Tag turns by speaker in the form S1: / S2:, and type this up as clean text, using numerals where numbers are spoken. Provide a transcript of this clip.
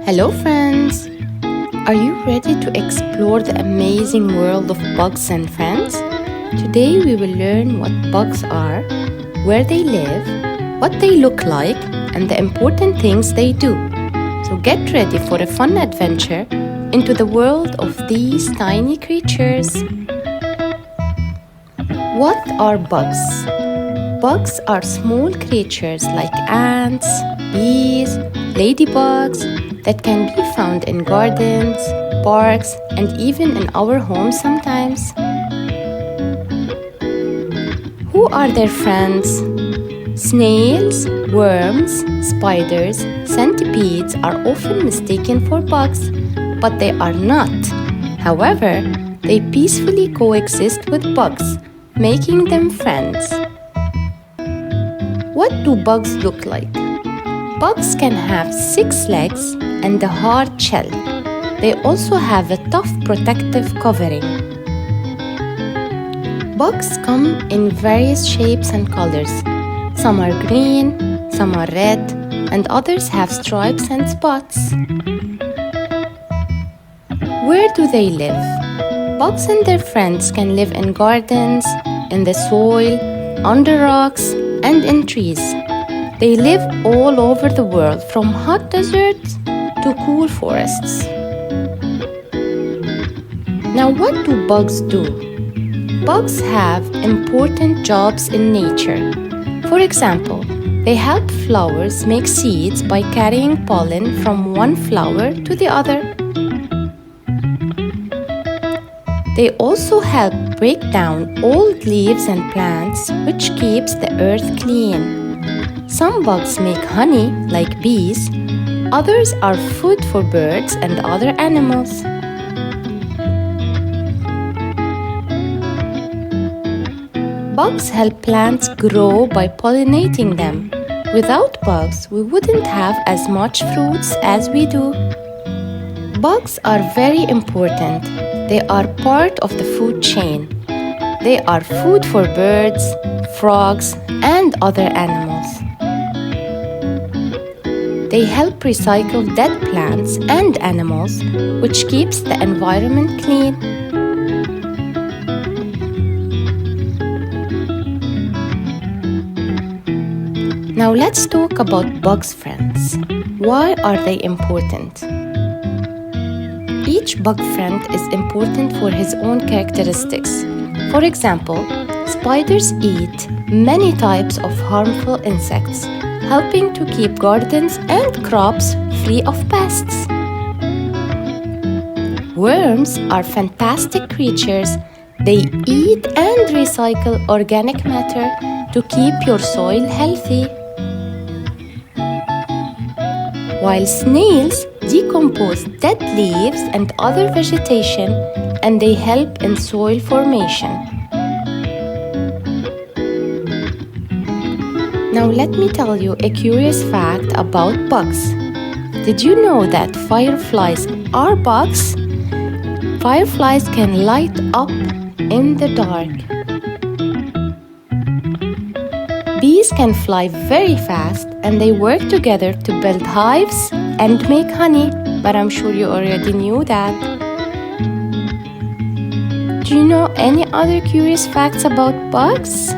S1: Hello, friends! Are you ready to explore the amazing world of bugs and friends? Today we will learn what bugs are, where they live, what they look like, and the important things they do. So get ready for a fun adventure into the world of these tiny creatures. What are bugs? Bugs are small creatures like ants, bees, ladybugs that can be found in gardens, parks, and even in our homes sometimes. Who are their friends? Snails, worms, spiders, centipedes are often mistaken for bugs, but they are not. However, they peacefully coexist with bugs, making them friends. What do bugs look like? Bugs can have 6 legs and a hard shell. They also have a tough protective covering. Bugs come in various shapes and colors. Some are green, some are red, and others have stripes and spots. Where do they live? Bugs and their friends can live in gardens, in the soil, under rocks, and in trees. They live all over the world, from hot deserts to cool forests. Now, what do bugs do? Bugs have important jobs in nature. For example, they help flowers make seeds by carrying pollen from one flower to the other. They also help break down old leaves and plants, which keeps the earth clean. Some bugs make honey, like bees. Others are food for birds and other animals. Bugs help plants grow by pollinating them. Without bugs, we wouldn't have as much fruits as we do. Bugs are very important. They are part of the food chain. They are food for birds, frogs, and other animals. They help recycle dead plants and animals, which keeps the environment clean. Now let's talk about bugs' friends. Why are they important? Each bug friend is important for his own characteristics. For example, spiders eat many types of harmful insects, helping to keep gardens and crops free of pests. Worms are fantastic creatures. They eat and recycle organic matter to keep your soil healthy. While snails decompose dead leaves and other vegetation, and they help in soil formation. Now let me tell you a curious fact about bugs. Did you know that fireflies are bugs? Fireflies can light up in the dark. Bees can fly very fast, and they work together to build hives and make honey, but I'm sure you already knew that. Do you know any other curious facts about bugs?